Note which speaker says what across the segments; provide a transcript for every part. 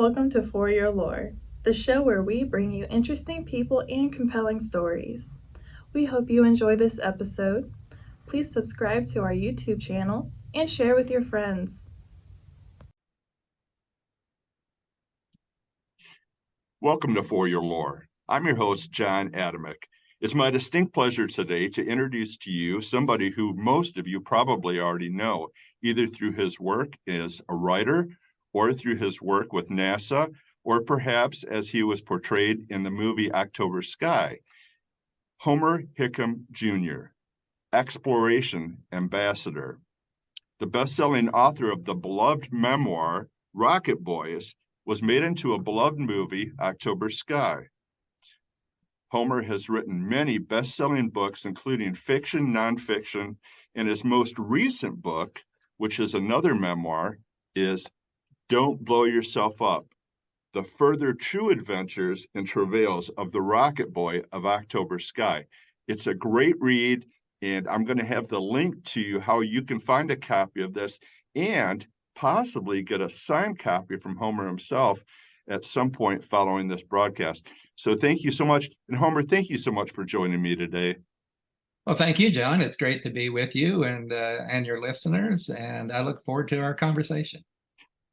Speaker 1: Welcome to For Yore, the show where we bring you interesting people and compelling stories. We hope you enjoy this episode. Please subscribe to our YouTube channel and share with your friends.
Speaker 2: Welcome to For Yore. I'm your host, John Adamick. It's my distinct pleasure today to introduce to you somebody who most of you probably already know, either through his work as a writer or through his work with NASA, or perhaps as he was portrayed in the movie October Sky. Homer Hickam Jr., Exploration Ambassador. The best-selling author of the beloved memoir, Rocket Boys, was made into a beloved movie, October Sky. Homer has written many best-selling books, including fiction, nonfiction, and his most recent book, which is another memoir, is Don't Blow Yourself Up, The Further True Adventures and Travails of the Rocket Boy of October Sky. It's a great read, and I'm going to have the link to how you can find a copy of this and possibly get a signed copy from Homer himself at some point following this broadcast. So thank you so much. And Homer, thank you so much for joining me today.
Speaker 3: Well, thank you, John. It's great to be with you and your listeners, and I look forward to our conversation.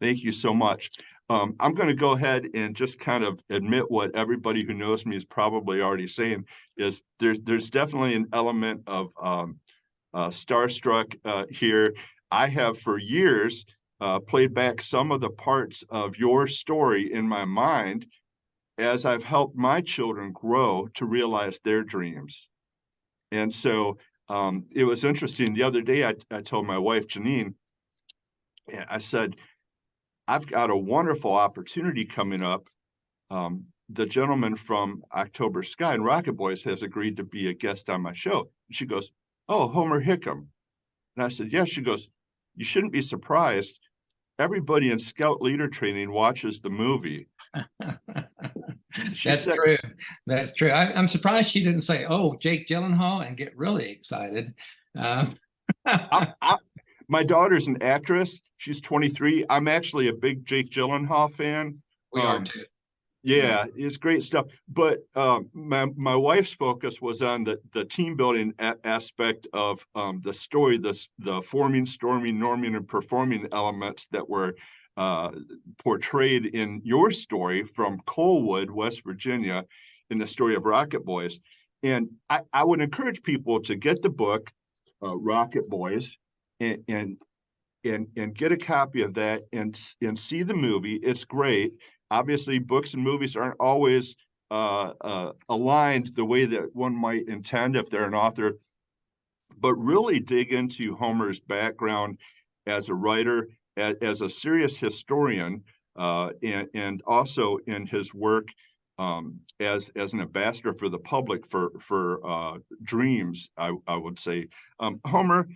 Speaker 2: Thank you so much. I'm going to go ahead and just kind of admit what everybody who knows me is probably already saying is there's definitely an element of starstruck here. I have for years played back some of the parts of your story in my mind as I've helped my children grow to realize their dreams. And so it was interesting. The other day, I told my wife, Janine, I said, I've got a wonderful opportunity coming up. The gentleman from October Sky and Rocket Boys has agreed to be a guest on my show. And she goes, "Oh, Homer Hickam." And I said, "Yeah." She goes, "You shouldn't be surprised. Everybody in Scout Leader Training watches the movie."
Speaker 3: That's true. That's true. I'm surprised she didn't say, "Oh, Jake Gyllenhaal," and get really excited.
Speaker 2: My daughter's an actress. She's 23. I'm actually a big Jake Gyllenhaal fan.
Speaker 3: We are too.
Speaker 2: Yeah, it's great stuff. But my wife's focus was on the team building aspect of the story, the forming, storming, norming, and performing elements that were portrayed in your story from Coalwood, West Virginia, in the story of Rocket Boys. And I would encourage people to get the book, Rocket Boys, and get a copy of that and see the movie. It's great. Obviously, books and movies aren't always aligned the way that one might intend if they're an author, but really dig into Homer's background as a writer, as a serious historian, and also in his work as an ambassador for the public for dreams, I would say. Homer,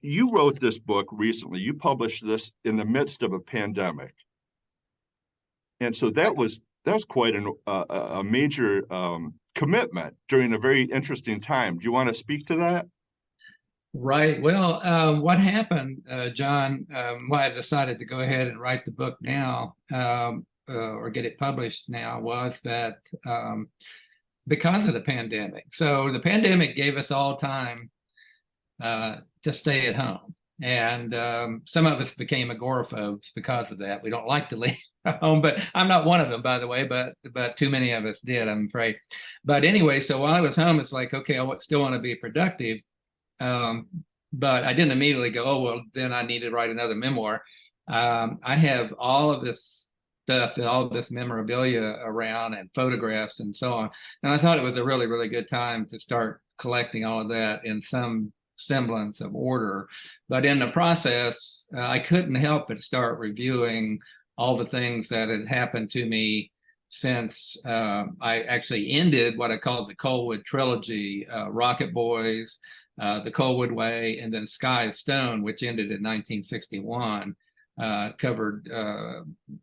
Speaker 2: you wrote this book recently. You published this in the midst of a pandemic. And so that was quite a major commitment during a very interesting time. Do you want to speak to that?
Speaker 3: Right. Well, what happened, John, why I decided to go ahead and write the book now or get it published now was that because of the pandemic. So the pandemic gave us all time to stay at home. And some of us became agoraphobes because of that. We don't like to leave home, but I'm not one of them, by the way, but too many of us did, I'm afraid. But anyway, so while I was home, it's like, okay, I still want to be productive. But I didn't immediately go, oh, well, then I need to write another memoir. I have all of this stuff, all of this memorabilia around and photographs and so on. And I thought it was a really, really good time to start collecting all of that in some semblance of order. But in the process, I couldn't help but start reviewing all the things that had happened to me since I actually ended what I called the Coalwood trilogy, Rocket Boys, The Coalwood Way, and then Sky is Stone, which ended in 1961, covered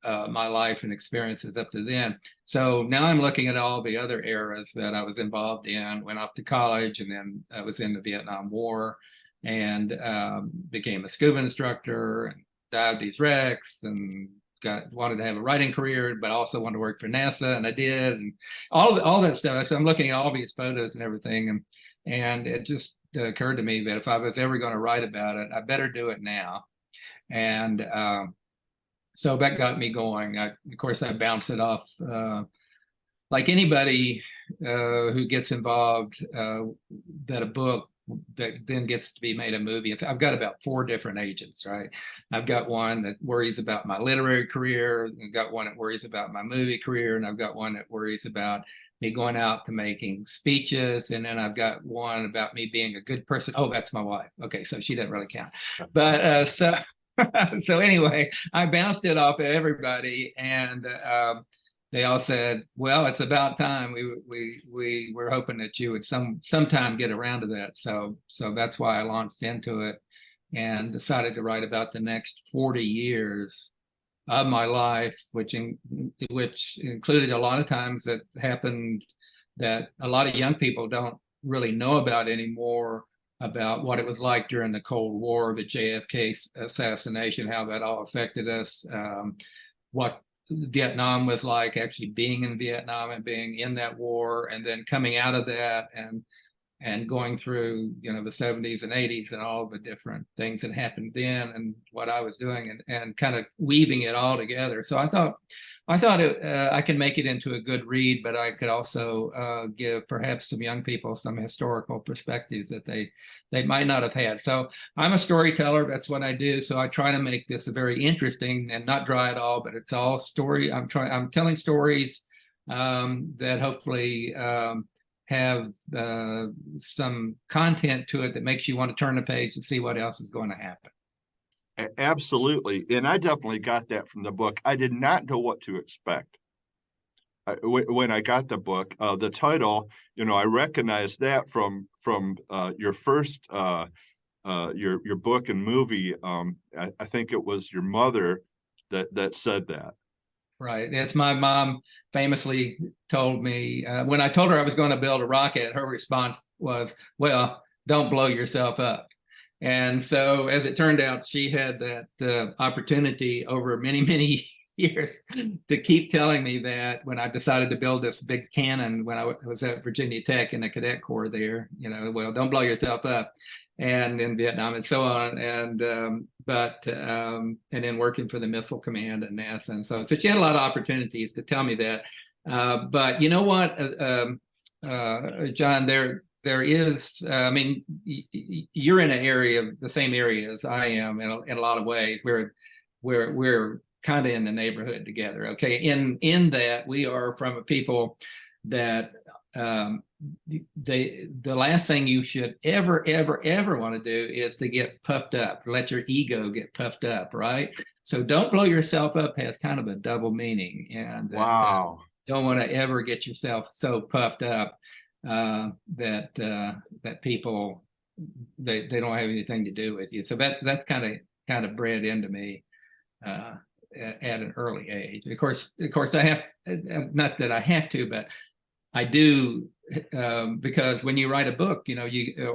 Speaker 3: my life and experiences up to then. So now I'm looking at all the other eras that I was involved in, went off to college, and then I was in the Vietnam War and became a scuba instructor and Dives Rex and wanted to have a writing career, but also wanted to work for NASA, and I did, and all that stuff. So I'm looking at all these photos and everything, and it just occurred to me that if I was ever going to write about it, I better do it now. And so that got me going. Of course, I bounced it off like anybody who gets involved, that a book that then gets to be made a movie. I've got about 4 different agents, right? I've got one that worries about my literary career, I've got one that worries about my movie career, and I've got one that worries about me going out to making speeches, and then I've got one about me being a good person. Oh, that's my wife. Okay, so she doesn't really count. But so anyway, I bounced it off of everybody, and they all said, "Well, it's about time. We were hoping that you would sometime get around to that." So that's why I launched into it and decided to write about the next 40 years of my life, which included a lot of times that happened that a lot of young people don't really know about anymore, about what it was like during the Cold War, the JFK assassination, how that all affected us, what Vietnam was like, actually being in Vietnam and being in that war, and then coming out of that and going through, the 70s and 80s and all the different things that happened then, and what I was doing, and kind of weaving it all together. So I thought I can make it into a good read, but I could also give perhaps some young people some historical perspectives that they might not have had. So I'm a storyteller. That's what I do. So I try to make this a very interesting and not dry at all, but it's all story. I'm telling stories that hopefully have some content to it that makes you want to turn the page and see what else is going to happen.
Speaker 2: Absolutely. And I definitely got that from the book. I did not know what to expect. When I got the book, the title, I recognized that from your first your book and movie. I think it was your mother that said that.
Speaker 3: Right. It's my mom famously told me when I told her I was going to build a rocket, her response was, "Well, don't blow yourself up." And so, as it turned out, she had that opportunity over many, many years to keep telling me that when I decided to build this big cannon when I was at Virginia Tech in the Cadet Corps there, well, don't blow yourself up, and in Vietnam and so on. And and then working for the Missile Command and NASA. And so she had a lot of opportunities to tell me that. But you know what, John, there is, I mean, you're in an area, the same area as I am in a lot of ways. We're kind of in the neighborhood together. Okay. In that we are from a people that the last thing you should ever want to do is to get puffed up, let your ego get puffed up, right? So don't blow yourself up has kind of a double meaning, and
Speaker 2: Wow.
Speaker 3: Don't want to ever get yourself so puffed up that people they don't have anything to do with you. So that's kind of bred into me at an early age. Of course I have, not that I have to, but I do, because when you write a book,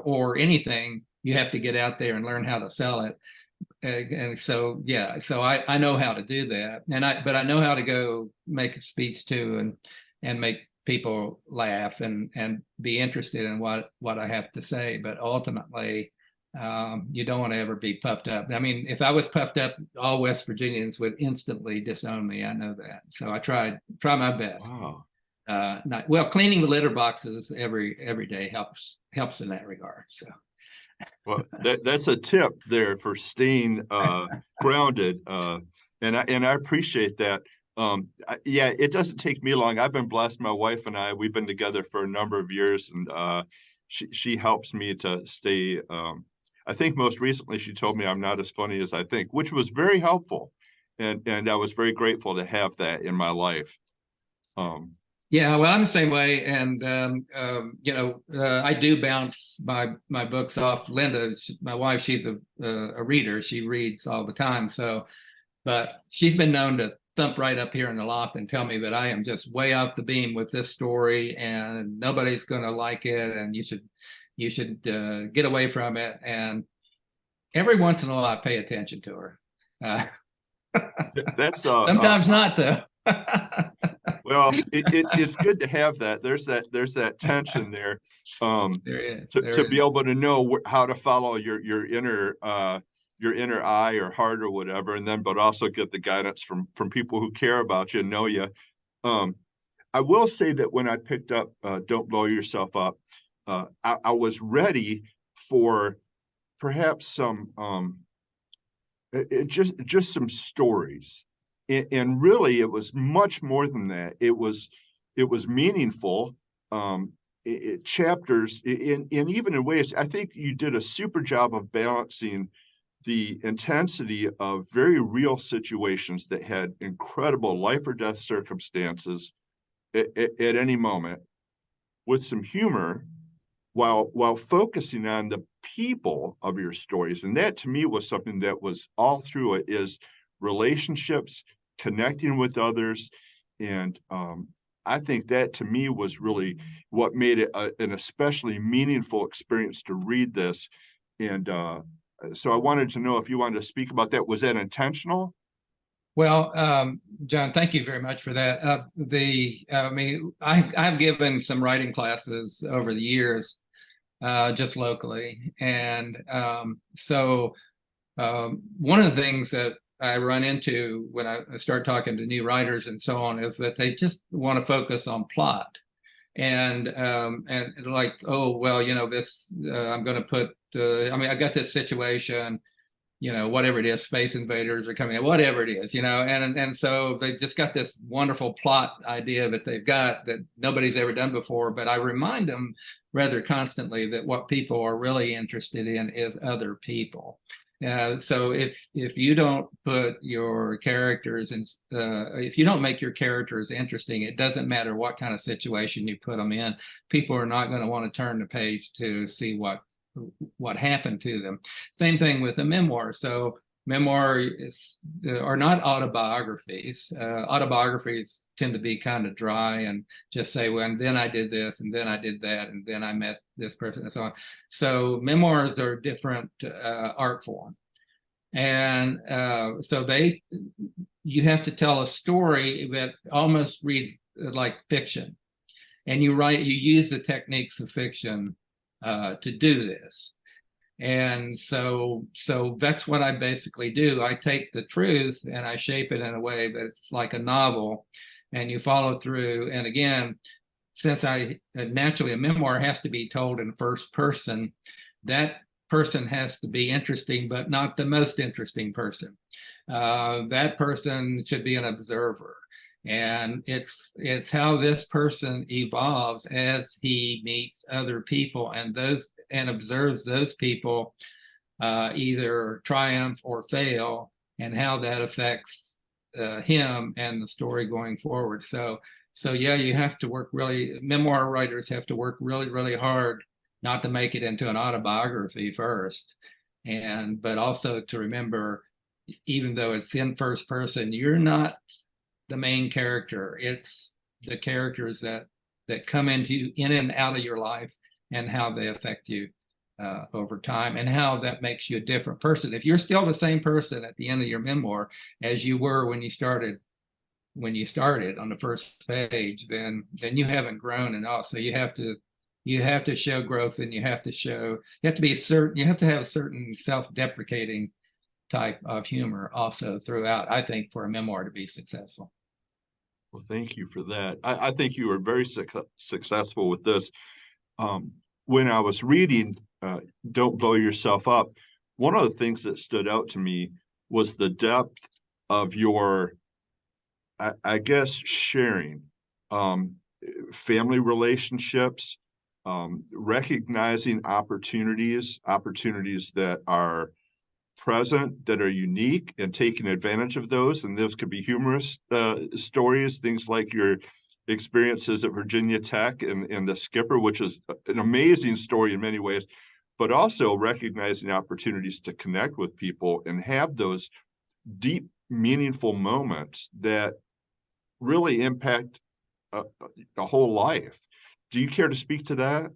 Speaker 3: or anything, you have to get out there and learn how to sell it. And so, yeah, so I know how to do that, but I know how to go make a speech too, and make people laugh and be interested in what I have to say. But ultimately, you don't want to ever be puffed up. I mean, if I was puffed up, all West Virginians would instantly disown me. I know that. So I try my best.
Speaker 2: Wow.
Speaker 3: Cleaning the litter boxes every day helps in that regard. So.
Speaker 2: Well, that's a tip there for staying grounded, and I appreciate that. Yeah, it doesn't take me long. I've been blessed. My wife and we've been together for a number of years, and she helps me to stay. I think most recently she told me I'm not as funny as I think, which was very helpful, and I was very grateful to have that in my life.
Speaker 3: Yeah, well, I'm the same way, and I do bounce my books off Linda, my wife. She's a reader; she reads all the time. So, but she's been known to thump right up here in the loft and tell me that I am just way off the beam with this story, and nobody's going to like it, and you should get away from it. And every once in a while, I pay attention to her.
Speaker 2: That's
Speaker 3: Sometimes not, though.
Speaker 2: well, it's good to have that. There's that tension there.
Speaker 3: There is.
Speaker 2: To be able to know how to follow your inner eye or heart or whatever, and then but also get the guidance from people who care about you and know you. I will say that when I picked up Don't Blow Yourself Up, I was ready for perhaps some just some stories, and really it was much more than that. It was meaningful. Chapters in even in ways I think you did a super job of balancing the intensity of very real situations that had incredible life or death circumstances at any moment, with some humor, while focusing on the people of your stories. And that to me was something that was all through it, is relationships, connecting with others. And I think that to me was really what made it an especially meaningful experience to read this. And so I wanted to know if you wanted to speak about that. Was that intentional?
Speaker 3: Well, John, thank you very much for that. I mean, I've given some writing classes over the years, just locally, and one of the things that I run into when I start talking to new writers and so on is that they just want to focus on plot, and like, oh well, this I'm going to put. I mean, I got this situation. Whatever it is, space invaders are coming in, whatever it is, and so they just got this wonderful plot idea that they've got that nobody's ever done before. But I remind them rather constantly that what people are really interested in is other people. So if you don't put your characters in, if you don't make your characters interesting, it doesn't matter what kind of situation you put them in. People are not going to want to turn the page to see what happened to them. Same thing with a memoir. So memoirs are not autobiographies. Autobiographies tend to be kind of dry and just say, well, and then I did this, and then I did that, and then I met this person, and so on. So memoirs are a different art form. And so you have to tell a story that almost reads like fiction. And you use the techniques of fiction to do this. And so that's what I basically do. I take the truth and I shape it in a way that it's like a novel, and you follow through. And again, since naturally a memoir has to be told in first person, that person has to be interesting, but not the most interesting person. That person should be an observer. And it's how this person evolves as he meets other people and observes those people either triumph or fail, and how that affects him and the story going forward. So yeah, you have to work really. Memoir writers have to work really, really hard not to make it into an autobiography first, but also to remember, even though it's in first person, you're not the main character. It's the characters that come in and out of your life, and how they affect you over time, and how that makes you a different person. If you're still the same person at the end of your memoir as you were when you started on the first page, then you haven't grown at all. So you have to show growth, and you have to have certain self-deprecating type of humor also throughout, I think, for a memoir to be successful.
Speaker 2: Well, thank you for that. I think you were very successful with this. When I was reading Don't Blow Yourself Up, one of the things that stood out to me was the depth of your, I guess, sharing, family relationships, recognizing opportunities that are present, that are unique, and taking advantage of those. And those could be humorous stories, things like your experiences at Virginia Tech and the skipper, which is an amazing story in many ways, but also recognizing opportunities to connect with people and have those deep, meaningful moments that really impact a whole life. Do you care to speak to that?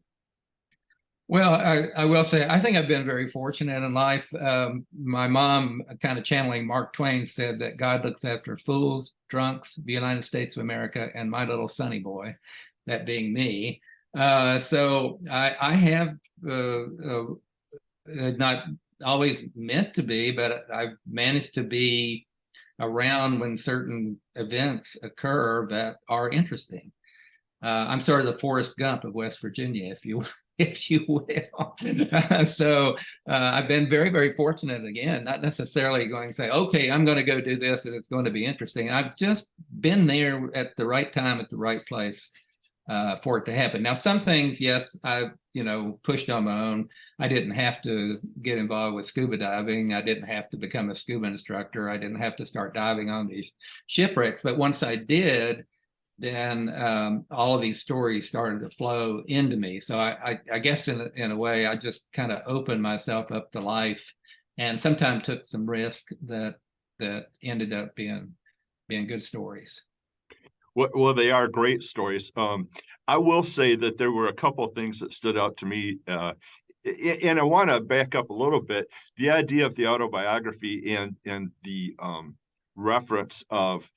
Speaker 3: Well, I will say, I think I've been very fortunate in life. My mom, kind of channeling Mark Twain, said that God looks after fools, drunks, the United States of America, and my little sonny boy, that being me. So I have not always meant to be, but I've managed to be around when certain events occur that are interesting. I'm sort of the Forrest Gump of West Virginia, if you if you will. So I've been very, very fortunate. Again, not necessarily going to say, okay, I'm going to go do this and it's going to be interesting. I've just been there at the right time, at the right place for it to happen. Now, some things, yes, I pushed on my own. I didn't have to get involved with scuba diving. I didn't have to become a scuba instructor. I didn't have to start diving on these shipwrecks. But once I did, then all of these stories started to flow into me. So I guess in a way, I just kind of opened myself up to life, and sometimes took some risk that ended up being good stories.
Speaker 2: Well, they are great stories. I will say that there were a couple of things that stood out to me, and I want to back up a little bit. The idea of the autobiography and the reference of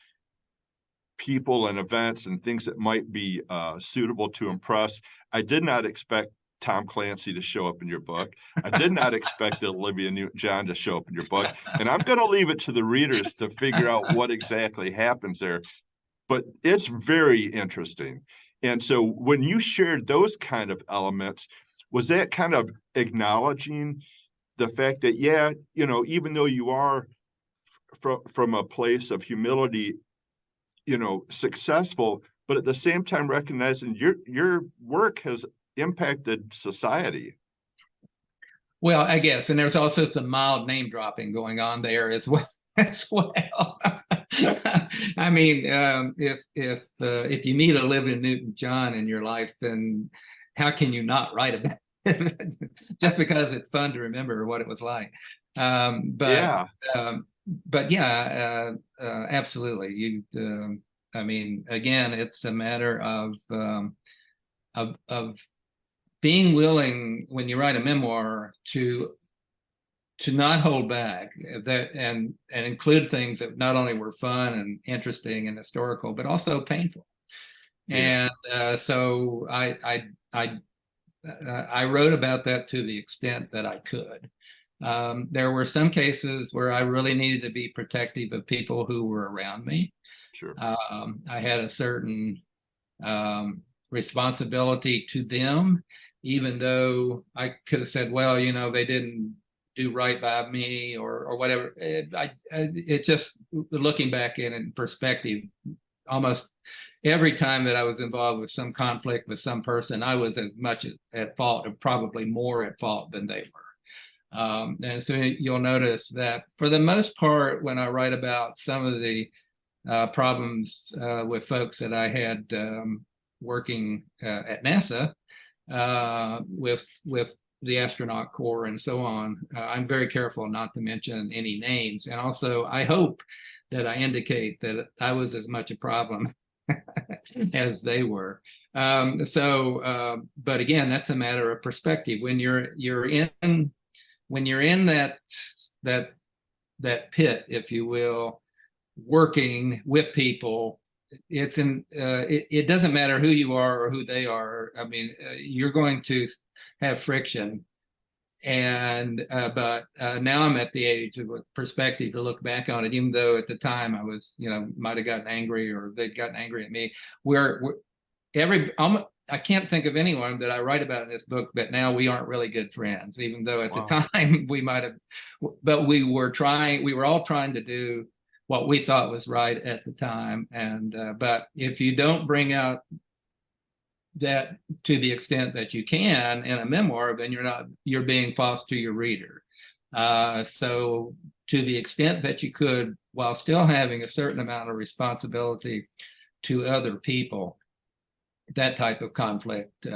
Speaker 2: people and events and things that might be suitable to impress. I did not expect Tom Clancy to show up in your book. I did not expect Olivia Newton-John to show up in your book. And I'm going to leave it to the readers to figure out what exactly happens there. But it's very interesting. And so when you shared those kind of elements, was that kind of acknowledging the fact that, yeah, even though you are from a place of humility, successful, but at the same time recognizing your work has impacted society?
Speaker 3: Well, I guess, and there's also some mild name dropping going on there as well. As well. I mean, if you meet Olivia Newton-John in your life, then how can you not write about it? Just because it's fun to remember what it was like.
Speaker 2: Yeah.
Speaker 3: But yeah, absolutely. I mean, again, it's a matter of being willing, when you write a memoir, to not hold back, that and include things that not only were fun and interesting and historical, but also painful.
Speaker 2: Yeah.
Speaker 3: And so I wrote about that to the extent that I could. There were some cases where I really needed to be protective of people who were around me.
Speaker 2: Sure.
Speaker 3: I had a certain responsibility to them, even though I could have said, well, they didn't do right by me or whatever. It just, looking back in perspective, almost every time that I was involved with some conflict with some person, I was as much at fault, or probably more at fault than they were. And so you'll notice that for the most part, when I write about some of the problems with folks that I had working at NASA, with the astronaut corps and so on, I'm very careful not to mention any names. And also, I hope that I indicate that I was as much a problem as they were. But again, that's a matter of perspective. When you're in that pit, if you will, working with people, it doesn't matter who you are or who they are. I mean, you're going to have friction. And but now I'm at the age of perspective to look back on it, even though at the time I was, might have gotten angry or they'd gotten angry at me. I can't think of anyone that I write about in this book, but now we aren't really good friends, even though at the time we might have, but we were all trying to do what we thought was right at the time. And but if you don't bring out that to the extent that you can in a memoir, then you're being false to your reader. So to the extent that you could, while still having a certain amount of responsibility to other people, that type of conflict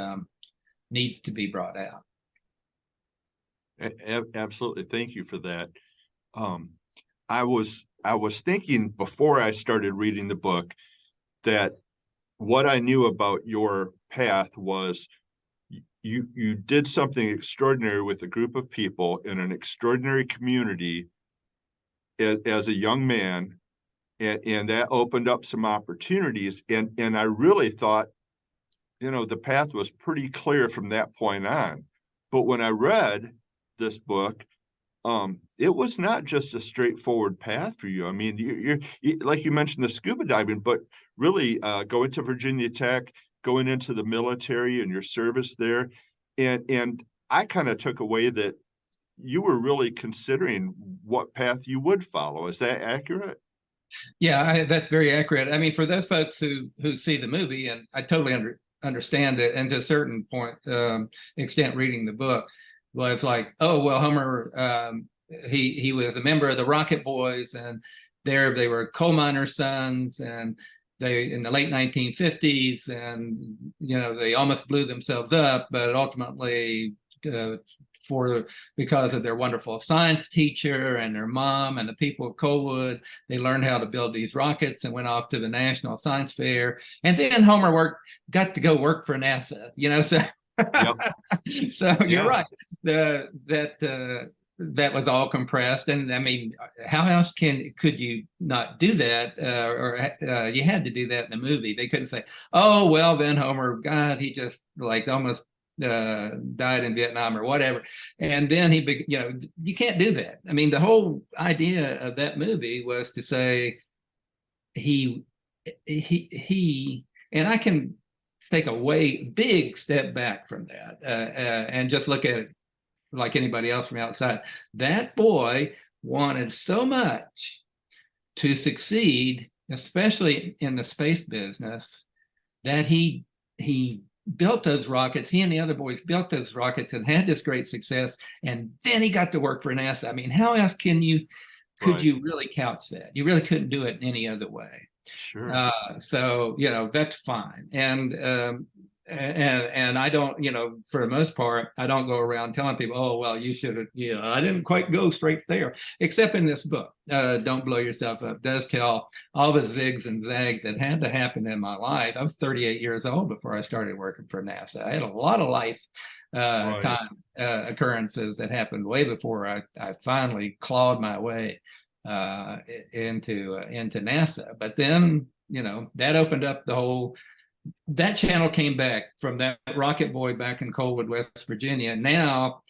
Speaker 3: needs to be brought out.
Speaker 2: Absolutely. Thank you for that. I was thinking before I started reading the book that what I knew about your path was you did something extraordinary with a group of people in an extraordinary community as a young man, and that opened up some opportunities. And I really thought, the path was pretty clear from that point on. But when I read this book, it was not just a straightforward path for you. I mean, you like you mentioned the scuba diving, but really going to Virginia Tech, going into the military and your service there, and I kind of took away that you were really considering what path you would follow. Is that accurate?
Speaker 3: Yeah, that's very accurate. I mean, for those folks who see the movie, and I totally understand it, and to a certain point extent, reading the book was like, oh well, Homer, he was a member of the Rocket Boys, and they were coal miners' sons, and they in the late 1950s, and they almost blew themselves up, but ultimately for because of their wonderful science teacher and their mom and the people of Coalwood, they learned how to build these rockets and went off to the National Science Fair. And then Homer got to go work for NASA. So
Speaker 2: Yep.
Speaker 3: so you're
Speaker 2: Yeah.
Speaker 3: right. That was all compressed, and I mean, how else could you not do that? Or you had to do that in the movie. They couldn't say, "Oh well, then Homer, God, he just like almost died in Vietnam or whatever," and then you can't do that. I mean, the whole idea of that movie was to say he, and I can take a way big step back from that and just look at it like anybody else from outside. That boy wanted so much to succeed, especially in the space business, that he built those rockets. He and the other boys built those rockets and had this great success. And then he got to work for NASA. I mean, how else could you really couch that? You really couldn't do it in any other way.
Speaker 2: Sure.
Speaker 3: So that's fine. And I don't, for the most part, I don't go around telling people, oh, well, you should have, I didn't quite go straight there, except in this book. Don't Blow Yourself Up does tell all the zigs and zags that had to happen in my life. I was 38 years old before I started working for NASA. I had a lot of life time occurrences that happened way before I finally clawed my way into NASA. But then, that opened up that channel came back from that Rocket Boy back in Coalwood, West Virginia. Now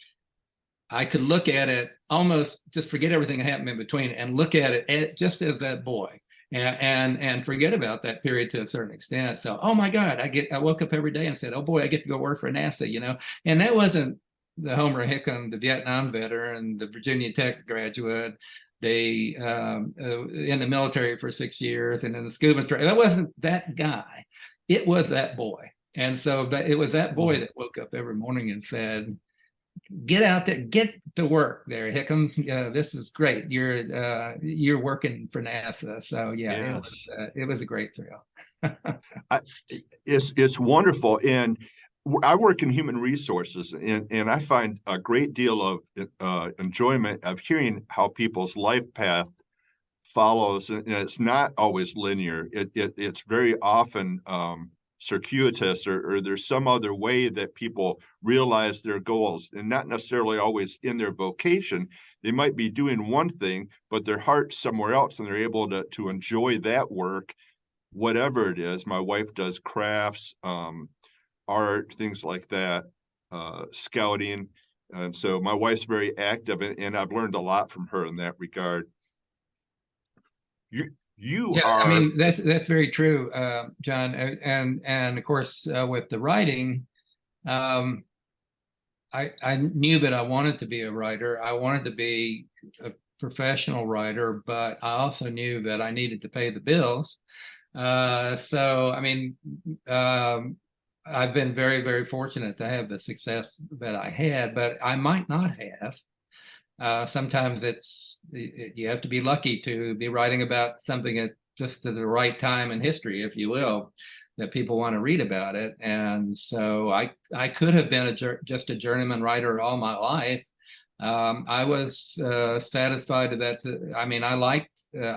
Speaker 3: I could look at it, almost just forget everything that happened in between and look at it just as that boy and forget about that period to a certain extent. So, oh my God, I woke up every day and said, oh boy, I get to go work for NASA, and that wasn't the Homer Hickam, the Vietnam veteran, the Virginia Tech graduate, they in the military for 6 years and in the scuba instructor. That wasn't that guy. It was that boy. And so it was that boy that woke up every morning and said, get out there, get to work there, Hickam. This is great. You're working for NASA. So yeah, yes. It was a great thrill.
Speaker 2: It's wonderful. And I work in human resources, and I find a great deal of enjoyment of hearing how people's life path follows, and it's not always linear. It's very often circuitous, or there's some other way that people realize their goals, and not necessarily always in their vocation. They might be doing one thing, but their heart's somewhere else, and they're able to enjoy that work, whatever it is. My wife does crafts, art, things like that, scouting. And so my wife's very active, and I've learned a lot from her in that regard. You are.
Speaker 3: I mean, that's very true, John. And of course, with the writing, I knew that I wanted to be a writer. I wanted to be a professional writer, but I also knew that I needed to pay the bills. So, I mean, I've been very, very fortunate to have the success that I had, but I might not have. Sometimes you have to be lucky to be writing about something at just at the right time in history, if you will, that people want to read about it. And so I could have been just a journeyman writer all my life. I was satisfied that. I mean, I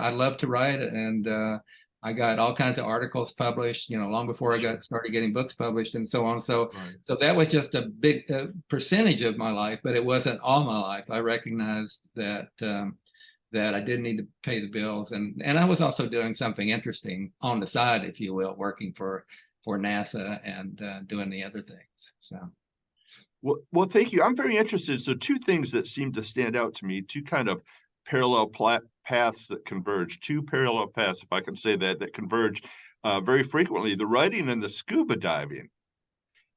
Speaker 3: loved to write, and I got all kinds of articles published, long before I started getting books published and so on. So, so that was just a big percentage of my life, but it wasn't all my life. I recognized that that I did need to pay the bills, and I was also doing something interesting on the side, if you will, working for NASA and doing the other things. So.
Speaker 2: Well, thank you. I'm very interested. So two things that seem to stand out to me, two kind of parallel paths that converge, two parallel paths, if I can say that, that converge very frequently, the writing and the scuba diving.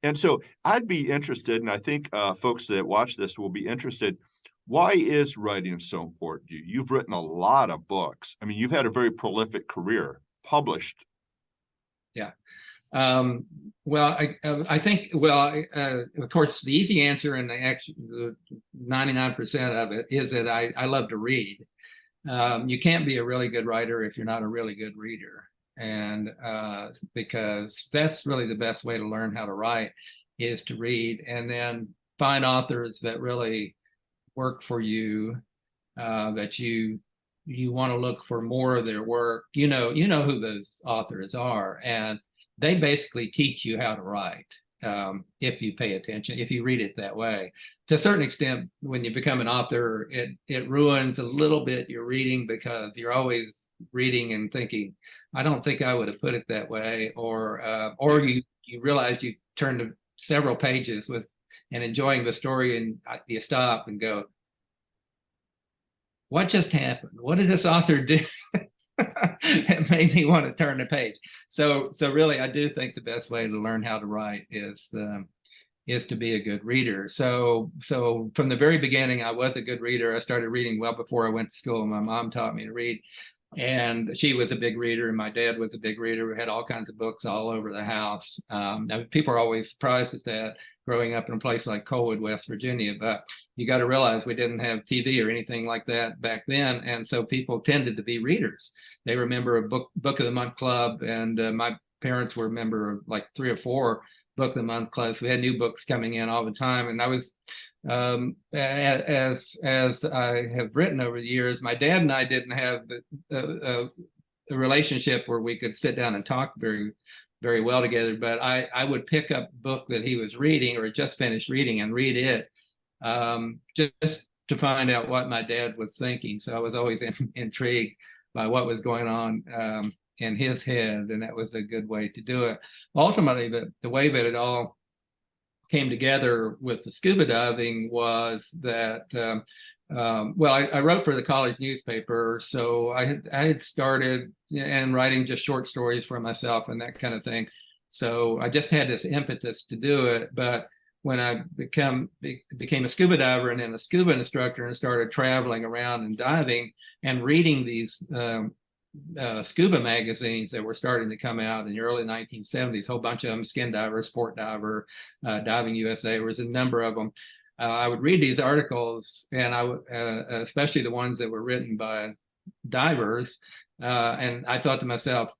Speaker 2: And so I'd be interested, and I think folks that watch this will be interested, why is writing so important to you? You've written a lot of books. I mean, you've had a very prolific career, published.
Speaker 3: Yeah. Well, I think, of course, the easy answer and the 99% of it is that I love to read. You can't be a really good writer if you're not a really good reader. And because that's really the best way to learn how to write, is to read and then find authors that really work for you, that you want to look for more of their work. You know who those authors are, and they basically teach you how to write, if you pay attention, if you read it that way. To a certain extent, when you become an author, it ruins a little bit your reading, because you're always reading and thinking, I don't think I would have put it that way, or you realize you turned to several pages and enjoying the story, and you stop and go, what just happened? What did this author do? It made me want to turn the page. So really, I do think the best way to learn how to write is to be a good reader. So from the very beginning, I was a good reader. I started reading well before I went to school. My mom taught me to read, and she was a big reader, and my dad was a big reader. We had all kinds of books all over the house. People are always surprised at that, growing up in a place like Colwood, West Virginia, but you got to realize we didn't have TV or anything like that back then, and so people tended to be readers. They remember a book of the month club, and my parents were a member of like 3 or 4 book of the month clubs. We had new books coming in all the time, and I was, as I have written over the years, my dad and I didn't have a relationship where we could sit down and talk very well together, but I would pick up a book that he was reading or just finished reading and read it, just to find out what my dad was thinking. So I was always intrigued by what was going on in his head, and that was a good way to do it. Ultimately, the way that it all came together with the scuba diving was that, I wrote for the college newspaper, so I had started and writing just short stories for myself and that kind of thing. So I just had this impetus to do it. But when I became a scuba diver and then a scuba instructor and started traveling around and diving and reading these scuba magazines that were starting to come out in the early 1970s, a whole bunch of them, Skin Diver, Sport Diver, Diving USA, there was a number of them. I would read these articles, and I would, especially the ones that were written by divers, and I thought to myself,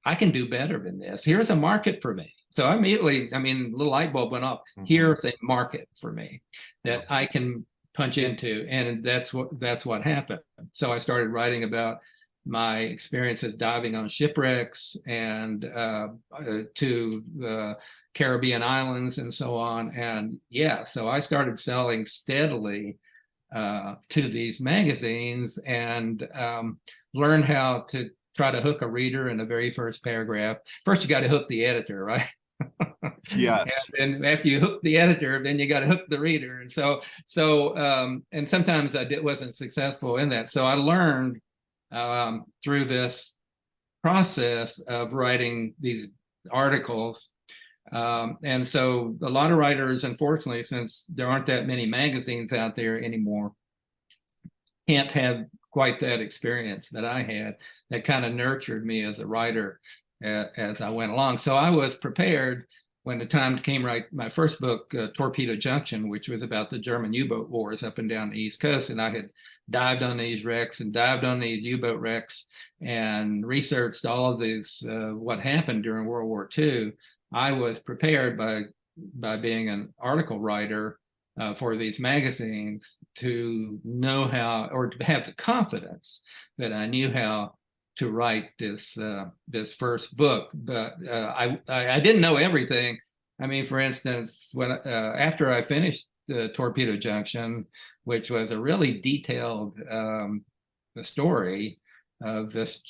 Speaker 3: I can do better than this. Here's a market for me. So immediately, a little light bulb went off. Mm-hmm. Here's a market for me that I can punch into, and that's what happened. So I started writing about my experiences diving on shipwrecks and to the Caribbean islands and so on. And so I started selling steadily to these magazines, and learned how to try to hook a reader in the very first paragraph. First, you got to hook the editor, right?
Speaker 2: Yes.
Speaker 3: And after you hook the editor, then you got to hook the reader. And so and sometimes I wasn't successful in that. So I learned through this process of writing these articles. And so a lot of writers, unfortunately, since there aren't that many magazines out there anymore, can't have quite that experience that I had that kind of nurtured me as a writer as I went along. So I was prepared when the time came to write my first book, Torpedo Junction, which was about the German U-boat wars up and down the East Coast. And I had dived on these wrecks and dived on these U-boat wrecks and researched all of these, what happened during World War II. I was prepared by being an article writer for these magazines to know how, or to have the confidence that I knew how to write this first book, but I didn't know everything. I mean, for instance, when after I finished Torpedo Junction, which was a really detailed story of this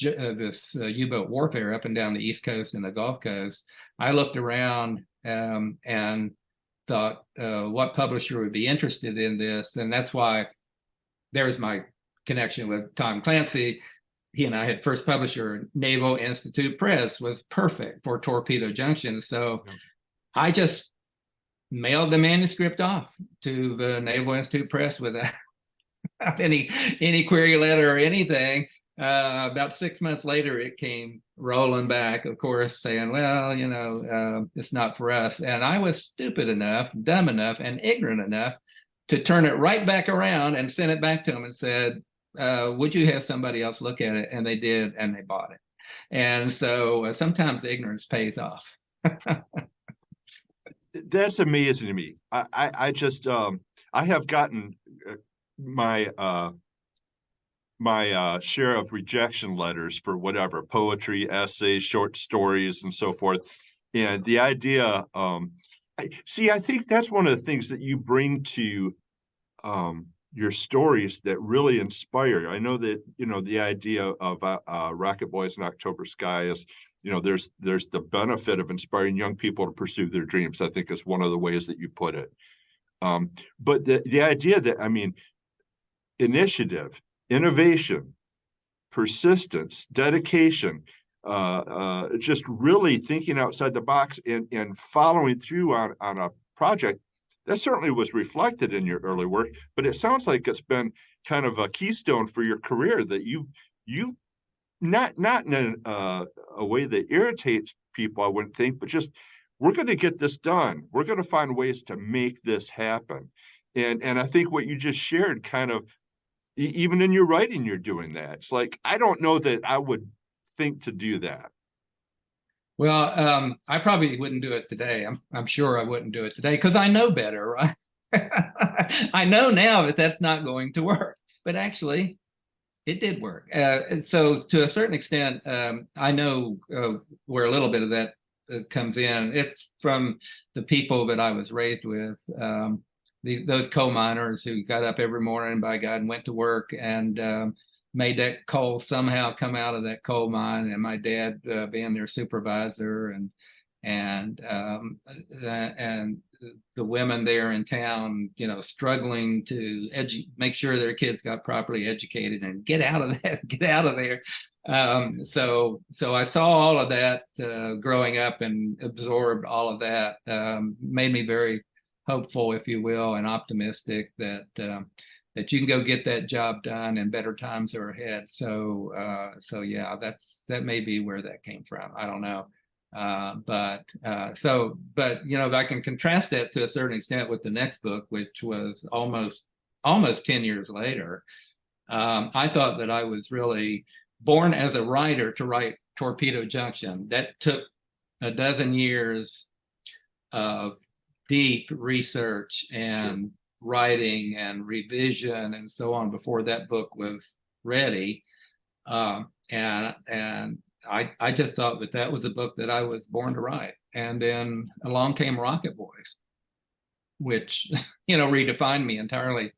Speaker 3: U-boat warfare up and down the East Coast and the Gulf Coast, I looked around and thought, what publisher would be interested in this? And that's why there's my connection with Tom Clancy. He and I had first publisher, Naval Institute Press, was perfect for Torpedo Junction. So I just mailed the manuscript off to the Naval Institute Press without any query letter or anything. About 6 months later, it came rolling back, of course, saying, well, it's not for us. And I was stupid enough, dumb enough, and ignorant enough to turn it right back around and send it back to them and said, would you have somebody else look at it? And they did, and they bought it. And so sometimes ignorance pays off.
Speaker 2: That's amazing to me. I just I have gotten my share of rejection letters for whatever, poetry, essays, short stories, and so forth. And the idea, I think that's one of the things that you bring to your stories that really inspire. I know that, the idea of Rocket Boys and October Sky is, there's the benefit of inspiring young people to pursue their dreams, I think is one of the ways that you put it. But the idea that, initiative, innovation, persistence, dedication, just really thinking outside the box and following through on a project, that certainly was reflected in your early work, but it sounds like it's been kind of a keystone for your career, that you not in a way that irritates people, I wouldn't think, but just, we're going to get this done. We're going to find ways to make this happen. And I think what you just shared, kind of, even in your writing, you're doing that. It's like, I don't know that I would think to do that.
Speaker 3: Well, I probably wouldn't do it today. I'm sure I wouldn't do it today because I know better, right? I know now that that's not going to work, but actually it did work. And so to a certain extent, I know where a little bit of that comes in. It's from the people that I was raised with, those coal miners who got up every morning, by God, and went to work and made that coal somehow come out of that coal mine, and my dad being their supervisor, and the women there in town, struggling to make sure their kids got properly educated and get out of there. So I saw all of that growing up and absorbed all of that. Made me very hopeful, if you will, and optimistic that you can go get that job done and better times are ahead. So yeah, that may be where that came from. I don't know. But if I can contrast that to a certain extent with the next book, which was almost 10 years later, I thought that I was really born as a writer to write Torpedo Junction. That took a dozen years of deep research and writing and revision and so on before that book was ready. And I just thought that was a book that I was born to write. And then along came Rocket Boys, which, redefined me entirely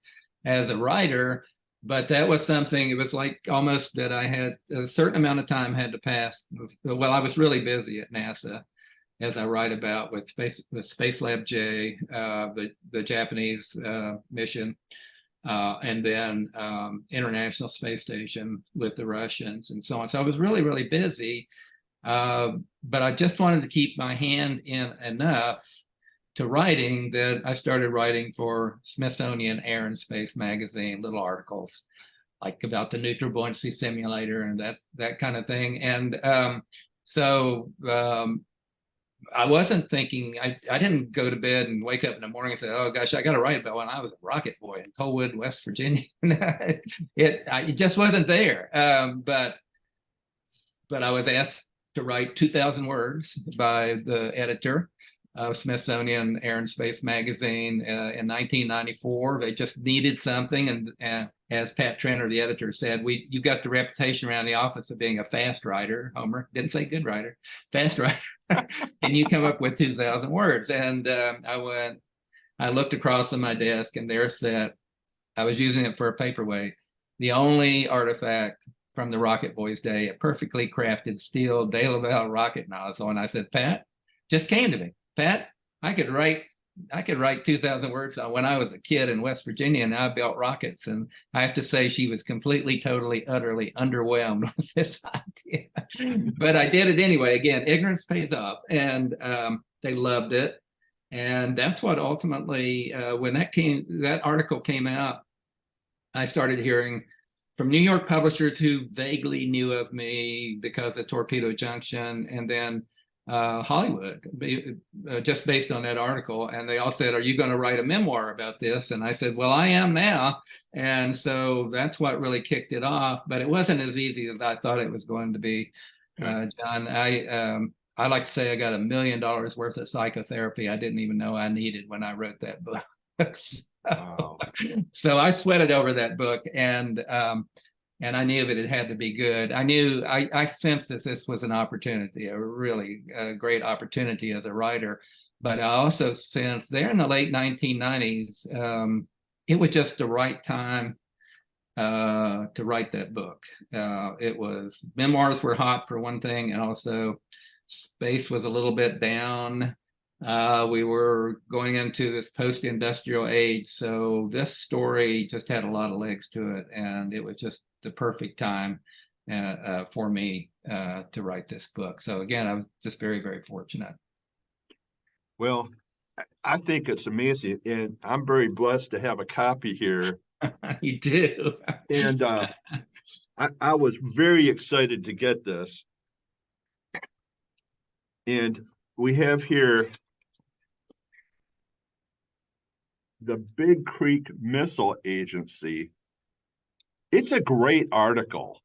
Speaker 3: as a writer. But that was something, it was like almost that I had a certain amount of time had to pass. Well, I was really busy at NASA, as I write about, with Space Lab J, the Japanese mission, and then International Space Station with the Russians and so on. So I was really, really busy, but I just wanted to keep my hand in enough to writing that I started writing for Smithsonian Air and Space magazine, little articles like about the neutral buoyancy simulator and that kind of thing. And I wasn't thinking, I didn't go to bed and wake up in the morning and say, oh gosh, I got to write about when I was a rocket boy in Colwood, West Virginia. It just wasn't there. But I was asked to write 2,000 words by the editor Smithsonian Air and Space magazine in 1994. They just needed something, and as Pat Trenner, the editor, said, you got the reputation around the office of being a fast writer. Homer didn't say good writer, fast writer. Can you come up with 2,000 words? And I looked across on my desk, and there sat, I was using it for a paperweight, the only artifact from the Rocket Boys day, a perfectly crafted steel De La Belle rocket nozzle. And I said, Pat, just came to me, Pat, I could write 2,000 words when I was a kid in West Virginia, and I built rockets. And I have to say, she was completely, totally, utterly underwhelmed with this idea. But I did it anyway. Again, ignorance pays off, and they loved it. And that's what ultimately, when that article came out, I started hearing from New York publishers who vaguely knew of me because of Torpedo Junction, and then Hollywood, just based on that article. And they all said, are you going to write a memoir about this? And I said, well, I am now. And so that's what really kicked it off. But it wasn't as easy as I thought it was going to be, John. I like to say I got $1 million worth of psychotherapy I didn't even know I needed when I wrote that book.
Speaker 2: Wow.
Speaker 3: So I sweated over that book, and I knew that it had to be good. I sensed that this was an opportunity, a really great opportunity as a writer. But I also sensed there in the late 1990s, it was just the right time to write that book. It was, memoirs were hot for one thing, and also space was a little bit down. We were going into this post-industrial age, so this story just had a lot of legs to it, and it was just the perfect time for me to write this book. So again, I was just very, very fortunate.
Speaker 2: Well, I think it's amazing, and I'm very blessed to have a copy here.
Speaker 3: You do.
Speaker 2: And I was very excited to get this. And we have here the Big Creek Missile Agency. It's a great article.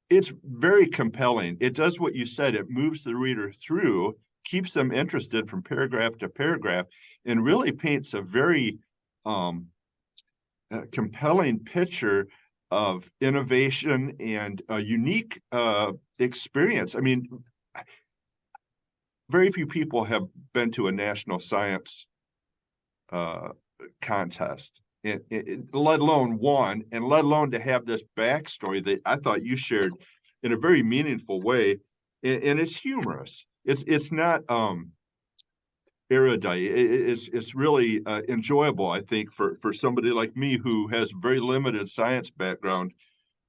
Speaker 2: It's very compelling. It does what you said. It moves the reader through, keeps them interested from paragraph to paragraph, and really paints a very compelling picture of innovation and a unique experience. I mean, very few people have been to a national science contest, let alone one, and let alone to have this backstory that I thought you shared in a very meaningful way, and it's humorous. It's not erudite. It's really enjoyable, I think, for somebody like me who has very limited science background.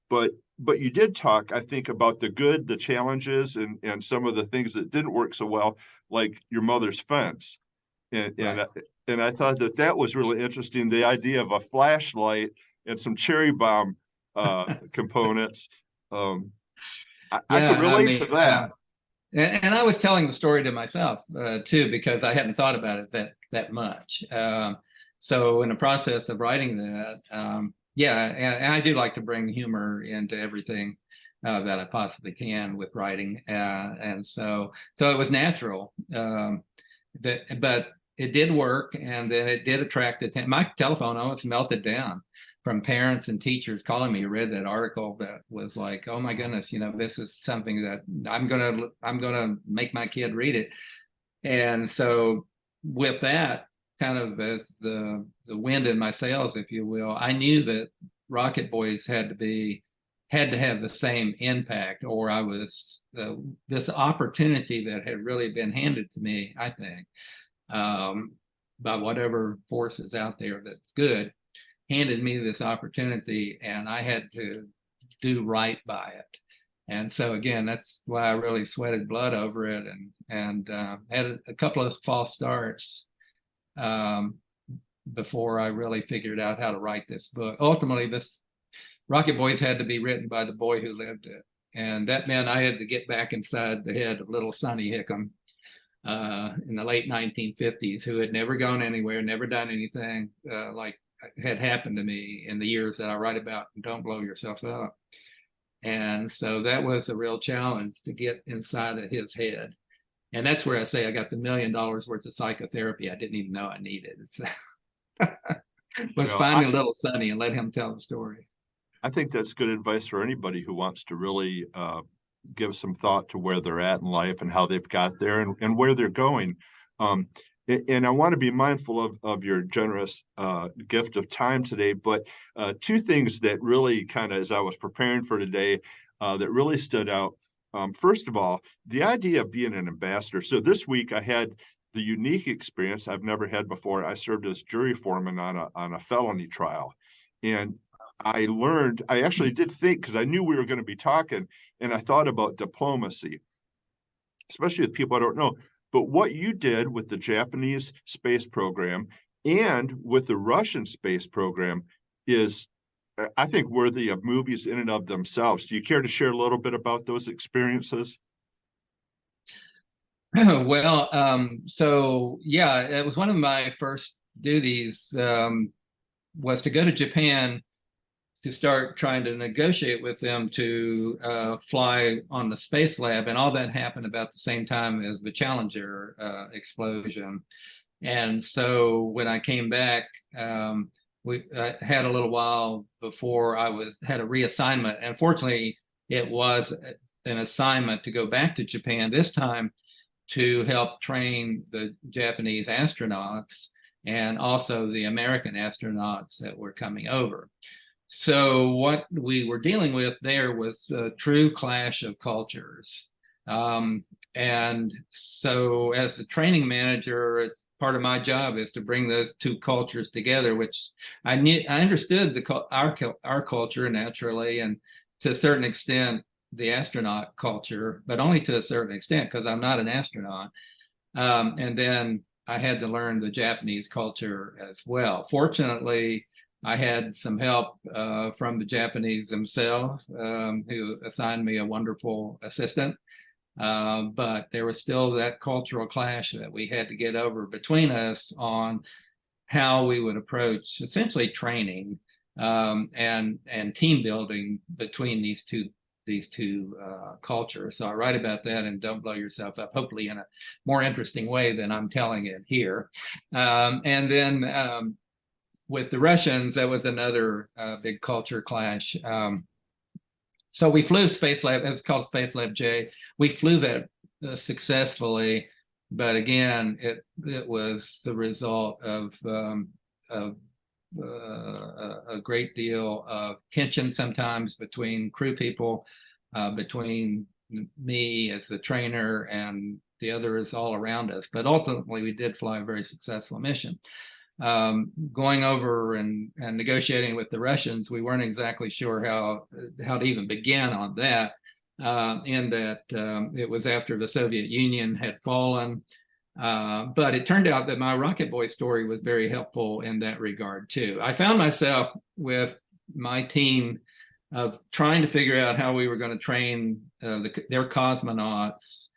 Speaker 2: But you did talk, I think, about the good, the challenges, and some of the things that didn't work so well, like your mother's fence. And I thought that was really interesting. The idea of a flashlight and some cherry bomb components. I could relate to that.
Speaker 3: And I was telling the story to myself too, because I hadn't thought about it that much. So in the process of writing that, and I do like to bring humor into everything that I possibly can with writing, and so it was natural. But it did work, and then it did attract attention. My telephone almost melted down from parents and teachers calling me who read that article that was like, oh my goodness, this is something that I'm gonna make my kid read it. And so with that kind of as the wind in my sails, if you will, I knew that Rocket Boys had to have the same impact, or I was this opportunity that had really been handed to me, I think, by whatever forces out there that's good, handed me this opportunity, and I had to do right by it. And so again, that's why I really sweated blood over it, and had a couple of false starts before I really figured out how to write this book. Ultimately, this Rocket Boys had to be written by the boy who lived it, and that meant I had to get back inside the head of little Sonny Hickam in the late 1950s, who had never gone anywhere, never done anything like had happened to me in the years that I write about in Don't Blow Yourself Up. And so that was a real challenge, to get inside of his head And that's where I say I got the $1 million worth of psychotherapy I didn't even know I needed. Let's find a little Sonny and let him tell the story.
Speaker 2: I think that's good advice for anybody who wants to really give some thought to where they're at in life and how they've got there and where they're going. And I want to be mindful of your generous gift of time today, but two things that really kind of, as I was preparing for today, that really stood out. First of all, the idea of being an ambassador. So this week I had the unique experience I've never had before. I served as jury foreman on a felony trial. And I learned, I actually did think, because I knew we were going to be talking, and I thought about diplomacy, especially with people I don't know. But what you did with the Japanese space program and with the Russian space program is, I think, worthy of movies in and of themselves. Do you care to share a little bit about those experiences?
Speaker 3: Well, so yeah, it was one of my first duties, was to go to Japan to start trying to negotiate with them to fly on the space lab. And all that happened about the same time as the Challenger explosion. And so when I came back, we had a little while before I had a reassignment. And fortunately, it was an assignment to go back to Japan, this time to help train the Japanese astronauts and also the American astronauts that were coming over. So what we were dealing with there was a true clash of cultures. And so as the training manager, it's part of my job is to bring those two cultures together, which I understood our culture naturally, and to a certain extent, the astronaut culture, but only to a certain extent because I'm not an astronaut. And then I had to learn the Japanese culture as well. Fortunately, I had some help from the Japanese themselves, who assigned me a wonderful assistant. But there was still that cultural clash that we had to get over between us on how we would approach essentially training and team building between these two cultures. So I write about that and don't blow yourself up, hopefully in a more interesting way than I'm telling it here. And then with the Russians, that was another big culture clash. So we flew Space Lab, it was called Space Lab J. We flew that successfully, but again, it was the result of a great deal of tension sometimes between crew people, between me as the trainer and the others all around us. But ultimately, we did fly a very successful mission. Going over and negotiating with the Russians, we weren't exactly sure how to even begin on that, in that it was after the Soviet Union had fallen. But it turned out that my Rocket Boy story was very helpful in that regard too. I found myself with my team of trying to figure out how we were going to train their cosmonauts,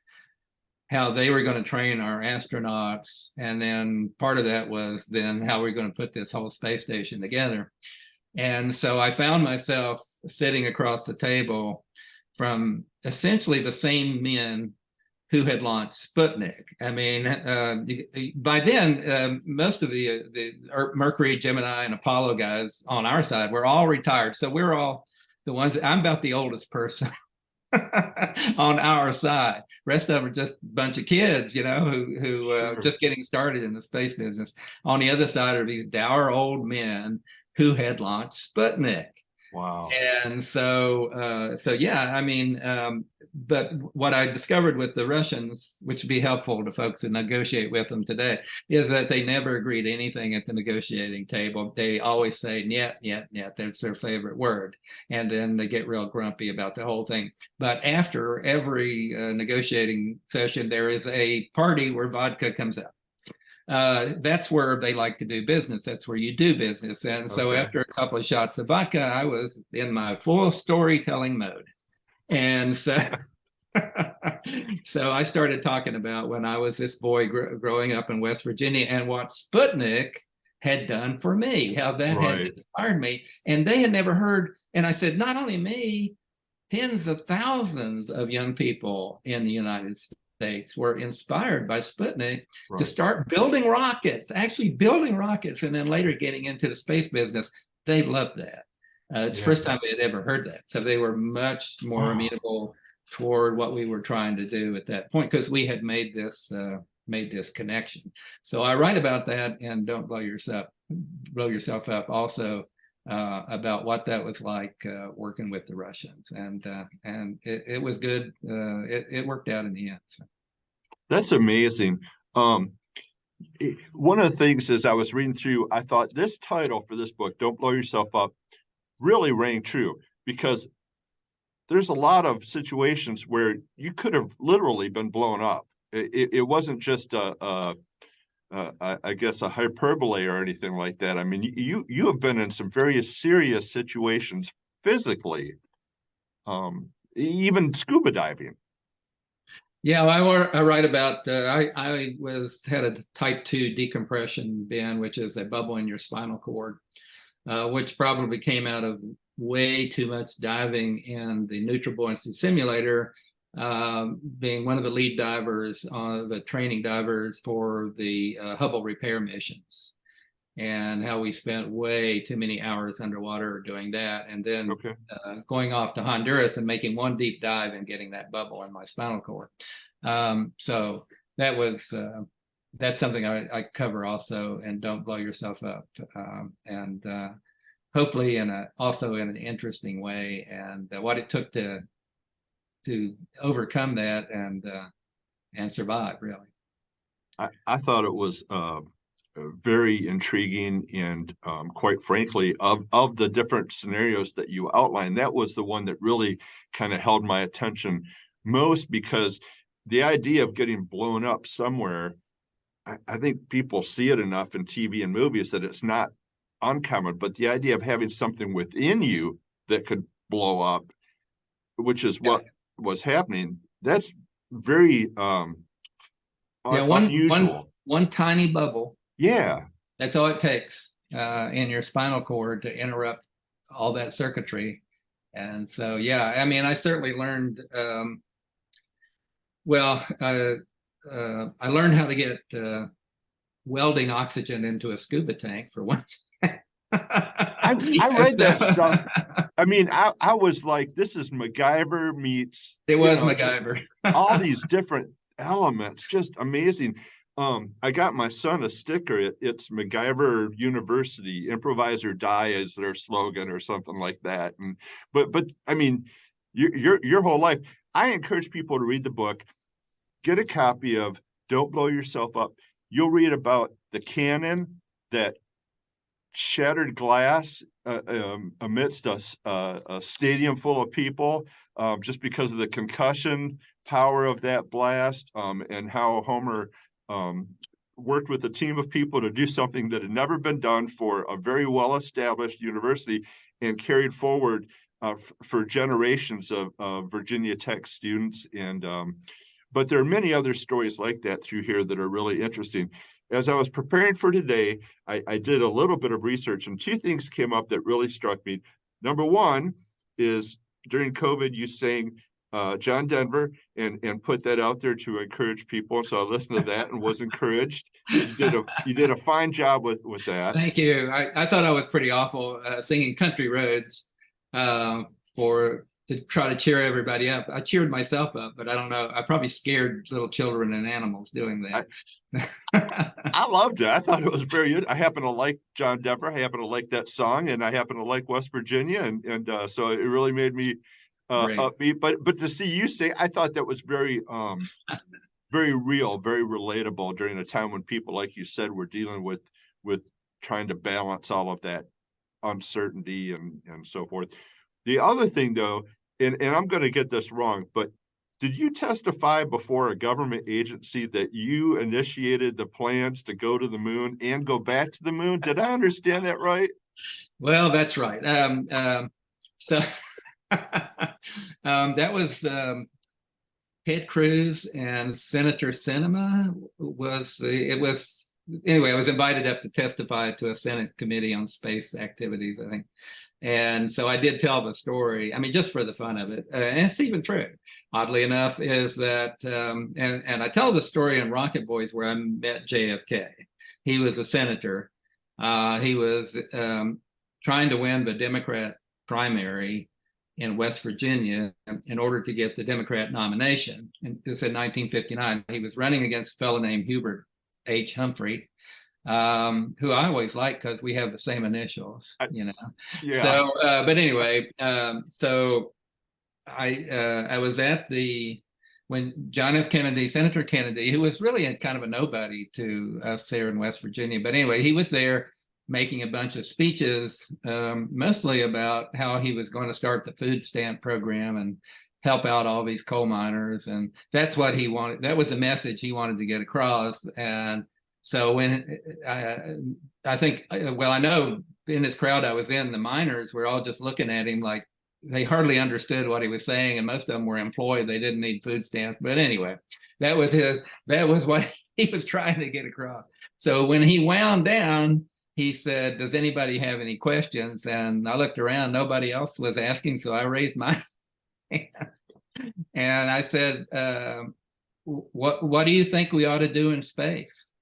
Speaker 3: how they were going to train our astronauts, and then part of that was then how we're going to put this whole space station together. And so I found myself sitting across the table from essentially the same men who had launched Sputnik. I mean, by then, most of the Mercury, Gemini, and Apollo guys on our side were all retired. So we're all the ones, I'm about the oldest person on our side. Rest of them are just a bunch of kids, you know, who
Speaker 2: Sure.
Speaker 3: just getting started in the space business. On the other side are these dour old men who had launched Sputnik.
Speaker 2: Wow.
Speaker 3: And so yeah, I mean, but what I discovered with the Russians, which would be helpful to folks who negotiate with them today, is that they never agree to anything at the negotiating table. They always say, "Niet, niet, niet." That's their favorite word. And then they get real grumpy about the whole thing. But after every negotiating session, there is a party where vodka comes out. That's where they like to do business. That's where you do business. And so after a couple of shots of vodka, I was in my full storytelling mode. And so, so I started talking about when I was this boy growing up in West Virginia and what Sputnik had done for me, how that had inspired me. And they had never heard. And I said, not only me, tens of thousands of young people in the United States States were inspired by Sputnik
Speaker 2: Right.
Speaker 3: to start building rockets, actually building rockets, and then later getting into the space business. They loved that. It's the first time they had ever heard that. So they were much more amenable toward what we were trying to do at that point, because we had made this connection. So I write about that and Don't Blow Yourself Up also, about what that was like working with the Russians, and it was good. It worked out in the end. So.
Speaker 2: That's amazing. One of the things as I was reading through, I thought this title for this book, Don't Blow Yourself Up, really rang true, because there's a lot of situations where you could have literally been blown up. It wasn't just I guess a hyperbole or anything like that. I mean, you have been in some very serious situations physically, even scuba diving.
Speaker 3: Yeah, I write about I had a type 2 decompression, Ben, which is a bubble in your spinal cord, which probably came out of way too much diving in the neutral buoyancy simulator, being one of the lead divers, the training divers for the Hubble repair missions, and how we spent way too many hours underwater doing that, and then going off to Honduras and making one deep dive and getting that bubble in my spinal cord. So that was that's something I cover also, and Don't Blow Yourself Up, and hopefully also in an interesting way, and what it took to overcome that and survive, really.
Speaker 2: I thought it was very intriguing, and quite frankly, of the different scenarios that you outlined, that was the one that really kind of held my attention most, because the idea of getting blown up somewhere, I think people see it enough in TV and movies that it's not uncommon, but the idea of having something within you that could blow up, which is what was happening, that's very unusual.
Speaker 3: One tiny bubble.
Speaker 2: Yeah.
Speaker 3: That's all it takes in your spinal cord to interrupt all that circuitry. And so, yeah, I mean, I certainly learned, I learned how to get welding oxygen into a scuba tank, for one.
Speaker 2: I read that stuff. I mean, I was like, this is MacGyver meets.
Speaker 3: It was MacGyver.
Speaker 2: All these different elements, just amazing. I got my son a sticker. It's MacGyver University, improvise or die is their slogan or something like that. And but I mean, your whole life. I encourage people to read the book, get a copy of Don't Blow Yourself Up. You'll read about the cannon that shattered glass amidst a stadium full of people, just because of the concussion power of that blast, and how Homer worked with a team of people to do something that had never been done for a very well-established university, and carried forward for generations of Virginia Tech students. And but there are many other stories like that through here that are really interesting. As I was preparing for today, I did a little bit of research, and two things came up that really struck me. Number one is during COVID, you sang John Denver and put that out there to encourage people. So I listened to that and was encouraged. You did a fine job with that.
Speaker 3: Thank you. I thought I was pretty awful singing Country Roads to try to cheer everybody up. I cheered myself up, but I don't know. I probably scared little children and animals doing that.
Speaker 2: I loved it. I thought it was very good. I happen to like John Denver. I happen to like that song, and I happen to like West Virginia, and so it really made me upbeat. But to see you say, I thought that was very very real, very relatable during a time when people, like you said, were dealing with trying to balance all of that uncertainty and so forth. The other thing, though, and I'm going to get this wrong, but did you testify before a government agency that you initiated the plans to go to the moon and go back to the moon? Did I understand that right?
Speaker 3: Well, that's right. So that was Ted Cruz and Senator Sinema. Anyway, I was invited up to testify to a Senate committee on space activities, I think. And so I did tell the story, I mean, just for the fun of it. And it's even true. oddly enough, is that, and I tell the story in Rocket Boys where I met JFK. He was a senator. He was trying to win the Democrat primary in West Virginia in order to get the Democrat nomination. And this in 1959. He was running against a fellow named Hubert H. Humphrey, who I always like because we have the same initials, you know.
Speaker 2: Yeah.
Speaker 3: So, but anyway, so I was at when John F. Kennedy, Senator Kennedy, who was really kind of a nobody to us there in West Virginia, but anyway, he was there making a bunch of speeches, mostly about how he was going to start the food stamp program and help out all these coal miners, and that's what he wanted. That was a message he wanted to get across. And so when I think, well, I know in this crowd I was in, the miners were all just looking at him like they hardly understood what he was saying, and most of them were employed. They didn't need food stamps. But anyway, that was what he was trying to get across. So when he wound down, he said, "Does anybody have any questions?" And I looked around, nobody else was asking, so I raised my hand. And I said, what do you think we ought to do in space?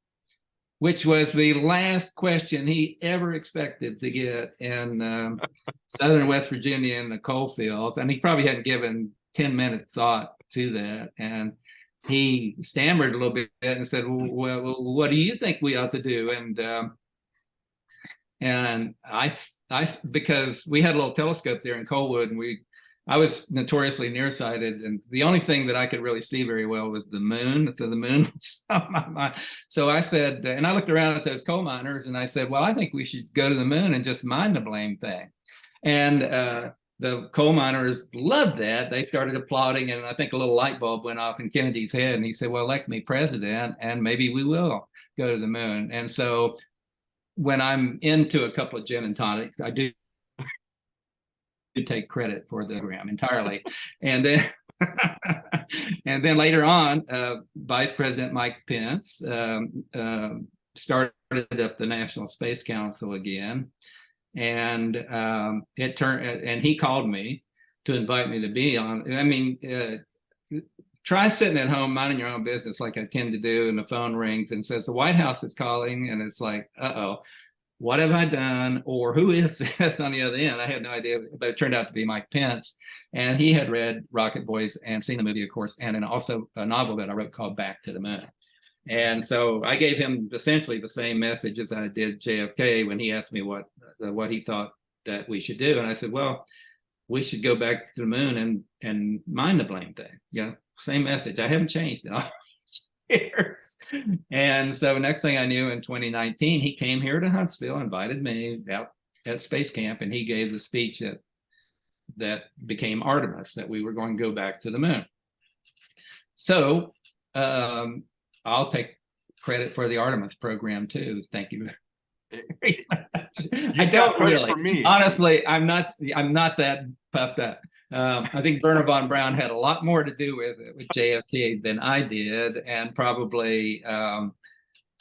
Speaker 3: Which was the last question he ever expected to get in southern West Virginia in the coal fields. And he probably hadn't given 10 minutes thought to that. And he stammered a little bit and said, well, what do you think we ought to do? And I because we had a little telescope there in Coalwood, and I was notoriously nearsighted, and the only thing that I could really see very well was the moon. So the moon was on my mind. So I said, and I looked around at those coal miners, and I said, well, I think we should go to the moon and just mine the blame thing. And the coal miners loved that. They started applauding, and I think a little light bulb went off in Kennedy's head, and he said, well, elect me president, and maybe we will go to the moon. And so when I'm into a couple of gin and tonics, I do take credit for the program entirely. And then and then later on, Vice President Mike Pence started up the National Space Council again. And it turned, and he called me to invite me to be on. I mean, try sitting at home minding your own business like I tend to do, and the phone rings and says the White House is calling, and it's like, uh-oh, what have I done? Or who is this on the other end? I had no idea, but it turned out to be Mike Pence. And he had read Rocket Boys and seen the movie, of course, and then also a novel that I wrote called Back to the Moon. And so I gave him essentially the same message as I did JFK when he asked me what he thought that we should do. And I said, well, we should go back to the moon and mine the blame thing. You know, same message. I haven't changed in all years. And so next thing I knew, in 2019, he came here to Huntsville, invited me out at space camp, and he gave the speech that became Artemis, that we were going to go back to the moon. So I'll take credit for the Artemis program too. Thank you very much. I don't really. For me. Honestly, I'm not that puffed up. I think Werner von Braun had a lot more to do with JFK than I did, and probably Buzz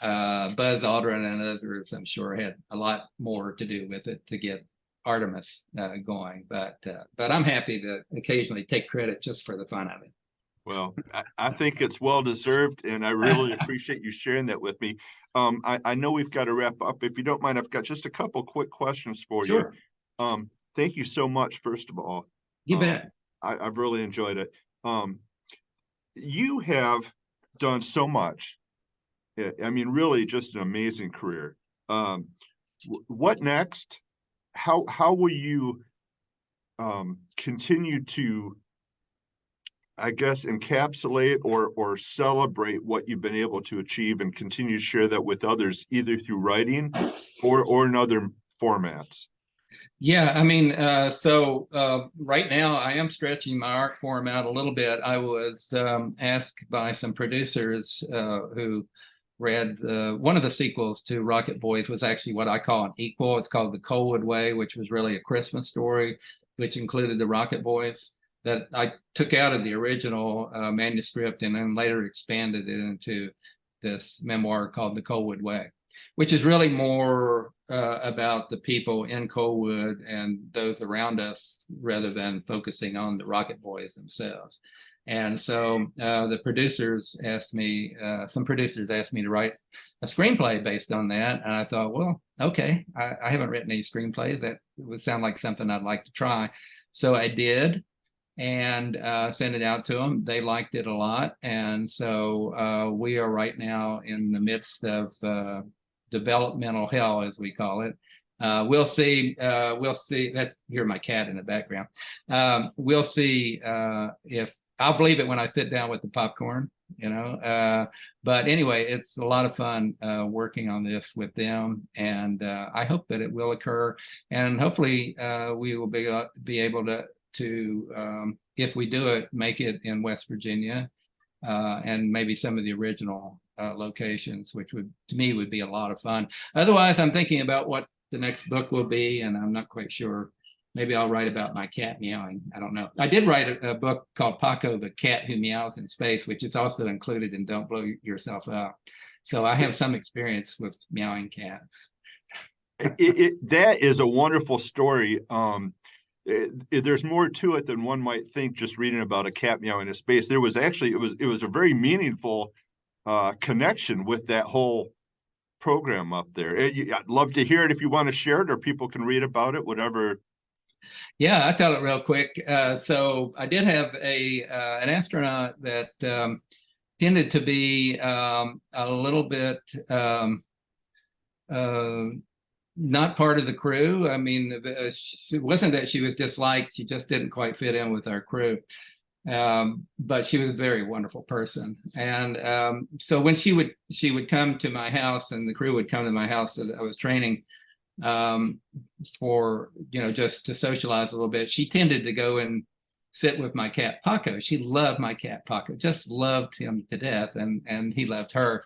Speaker 3: Aldrin and others, I'm sure, had a lot more to do with it to get Artemis going. But I'm happy to occasionally take credit just for the fun of it.
Speaker 2: Well, I think it's well deserved, and I really appreciate you sharing that with me. I know we've got to wrap up. If you don't mind, I've got just a couple quick questions for you. Sure. Thank you so much, first of all.
Speaker 3: You bet.
Speaker 2: I've really enjoyed it. You have done so much. I mean, really just an amazing career. What next? How will you continue to, I guess, encapsulate or celebrate what you've been able to achieve and continue to share that with others, either through writing or in other formats?
Speaker 3: Yeah, I mean, so right now I am stretching my art form out a little bit. I was asked by some producers who read one of the sequels to Rocket Boys was actually what I call an equal. It's called The Coalwood Way, which was really a Christmas story, which included the Rocket Boys, that I took out of the original manuscript and then later expanded it into this memoir called The Coalwood Way, which is really more about the people in Coalwood and those around us rather than focusing on the Rocket Boys themselves. And so the producers asked me, some producers asked me to write a screenplay based on that. And I thought, well, okay, I haven't written any screenplays. That would sound like something I'd like to try. So I did, and sent it out to them. They liked it a lot. And so we are right now in the midst of developmental hell, as we call it. We'll see. We'll see. That's hear my cat in the background. We'll see if I'll believe it when I sit down with the popcorn, you know. But anyway, it's a lot of fun working on this with them, and I hope that it will occur, and hopefully we will be able to if we do it, make it in West Virginia, and maybe some of the original locations, which would, to me, would be a lot of fun. Otherwise, I'm thinking about what the next book will be, and I'm not quite sure. Maybe I'll write about my cat meowing. I don't know. I did write a book called Paco, the Cat Who Meows in Space, which is also included in Don't Blow Yourself Up. So I have some experience with meowing cats.
Speaker 2: That is a wonderful story. There's more to it than one might think just reading about a cat meowing in space. There was actually, it was a very meaningful connection with that whole program up there. I'd love to hear it if you want to share it, or people can read about it, whatever.
Speaker 3: Yeah, I'll tell it real quick. So I did have an astronaut that tended to be a little bit not part of the crew. I mean, it wasn't that she was disliked, she just didn't quite fit in with our crew. But she was a very wonderful person. And so when she would come to my house, and the crew would come to my house that I was training for, you know, just to socialize a little bit, she tended to go and sit with my cat Paco. She loved my cat Paco, just loved him to death, and he loved her.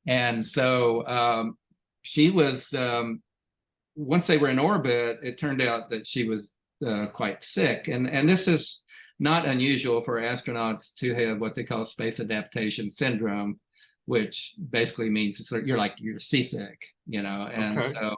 Speaker 3: And so she was, once they were in orbit, it turned out that she was quite sick. And this is not unusual for astronauts to have what they call space adaptation syndrome, which basically means you're seasick, you know. And okay. So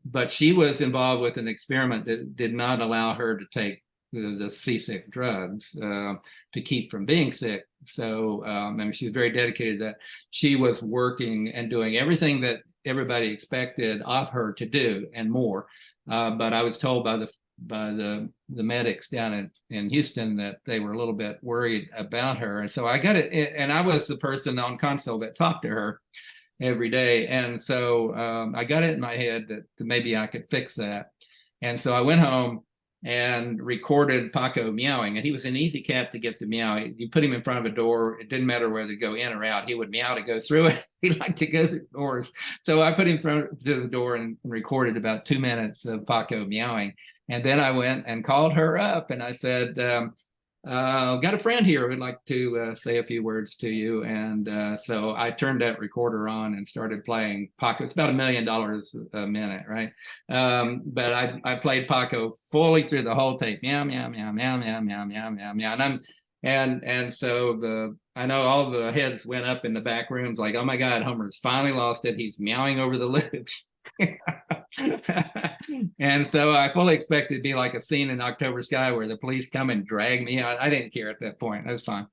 Speaker 3: but she was involved with an experiment that did not allow her to take the seasick drugs to keep from being sick. So I mean, she was very dedicated to that. She was working and doing everything that everybody expected of her to do and more. But I was told by the medics down in Houston that they were a little bit worried about her. And so I got it, and I was the person on console that talked to her every day. And so I got it in my head that maybe I could fix that. And so I went home and recorded Paco meowing, and he was an easy cat to get to meow. You put him in front of a door, it didn't matter whether to go in or out, he would meow to go through it. He liked to go through doors. So I put him in front of the door and recorded about 2 minutes of Paco meowing. And then I went and called her up, and I said, got a friend here who'd like to say a few words to you. And so I turned that recorder on and started playing Paco. It's about $1 million a minute, right? But I played Paco fully through the whole tape. Meow, meow, meow, meow, meow, meow, meow, meow, meow. And so I know all the heads went up in the back rooms like, oh my God, Homer's finally lost it. He's meowing over the loops. And so I fully expected it to be like a scene in October Sky where the police come and drag me out. I didn't care at that point. That was fine.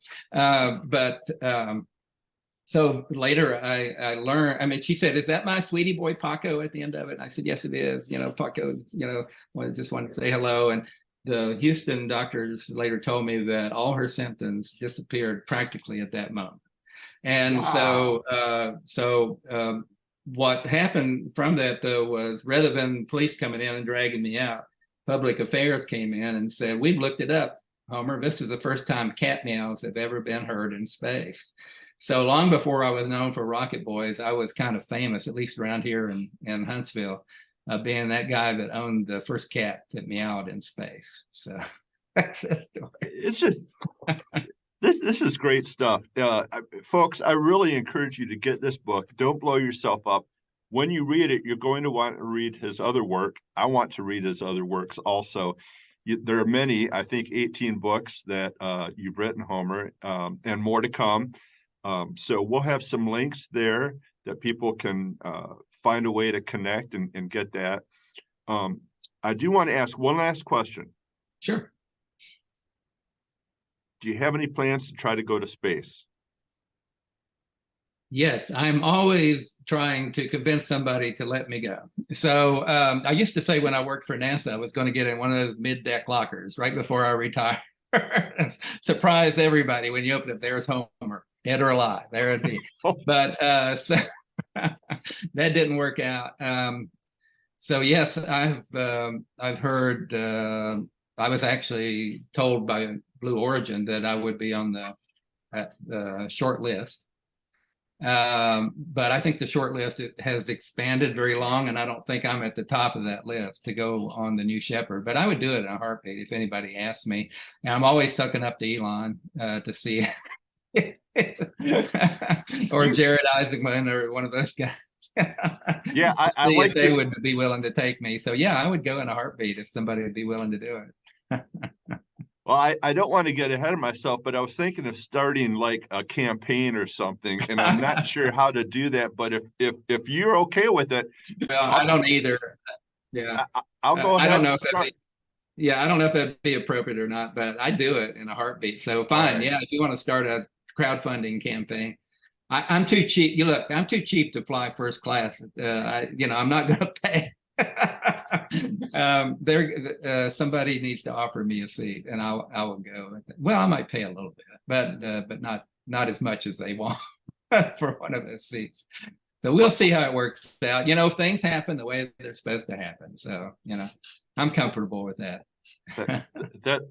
Speaker 3: So later I learned, I mean, she said, is that my sweetie boy Paco at the end of it? And I said, yes, it is. You know, Paco, you know, just wanted to say hello. And the Houston doctors later told me that all her symptoms disappeared practically at that moment. And wow. So what happened from that, though, was rather than police coming in and dragging me out, public affairs came in and said, we've looked it up, Homer. This is the first time cat meows have ever been heard in space. So long before I was known for Rocket Boys, I was kind of famous, at least around here in Huntsville, being that guy that owned the first cat that meowed in space. So that's that story.
Speaker 2: It's just... This is great stuff. Folks, I really encourage you to get this book. Don't blow yourself up. When you read it, you're going to want to read his other work. I want to read his other works also. There are many, I think 18 books that you've written, Homer, and more to come. So we'll have some links there that people can find a way to connect and get that. I do want to ask one last question.
Speaker 3: Sure.
Speaker 2: do you have any plans to try to go to space?
Speaker 3: Yes, I'm always trying to convince somebody to let me go. So I used to say when I worked for NASA, I was going to get in one of those mid-deck lockers right before I retire. Surprise everybody when you open it, there's Homer, dead or alive. There it be. But so that didn't work out. So yes, I've heard. I was actually told by Blue Origin that I would be on the short list. But I think the short list has expanded very long, and I don't think I'm at the top of that list to go on the New Shepard. But I would do it in a heartbeat if anybody asked me. And I'm always sucking up to Elon to see or Jared Isaacman or one of those guys.
Speaker 2: Yeah, I
Speaker 3: see
Speaker 2: like
Speaker 3: if they would be willing to take me. So yeah, I would go in a heartbeat if somebody would be willing to do it.
Speaker 2: Well, I don't want to get ahead of myself, but I was thinking of starting like a campaign or something, and I'm not sure how to do that. But if you're okay with it,
Speaker 3: well, I don't either. Yeah,
Speaker 2: I'll go ahead.
Speaker 3: I don't know
Speaker 2: and
Speaker 3: if
Speaker 2: start.
Speaker 3: yeah, I don't know if that'd be appropriate or not, but I do it in a heartbeat. So fine,
Speaker 2: Right.
Speaker 3: yeah, if you want to start a crowdfunding campaign. I'm too cheap. You look, I'm too cheap to fly first class. I'm not going to pay. Somebody needs to offer me a seat, and I will go. Well, I might pay a little bit, but not as much as they want for one of those seats. So we'll see how it works out. Things happen the way they're supposed to happen. So I'm comfortable with that.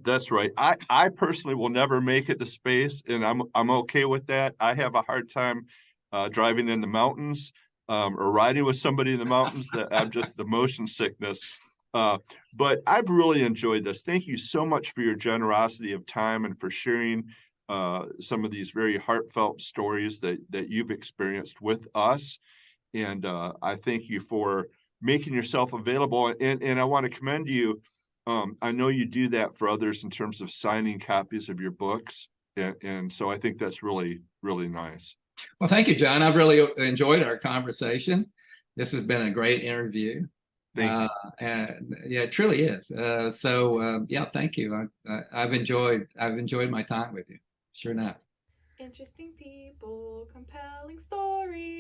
Speaker 2: That's right. I personally will never make it to space, and I'm okay with that. I have a hard time driving in the mountains or riding with somebody in the mountains. That I'm just the motion sickness. But I've really enjoyed this. Thank you so much for your generosity of time and for sharing some of these very heartfelt stories that you've experienced with us. And I thank you for making yourself available. And I want to commend you. I know you do that for others in terms of signing copies of your books. And so I think that's really, really nice.
Speaker 3: Well, thank you, John. I've really enjoyed our conversation. This has been a great interview.
Speaker 2: Thank you.
Speaker 3: And yeah, it truly is. Yeah, thank you. I've enjoyed my time with you. Sure enough.
Speaker 1: Interesting people, compelling stories.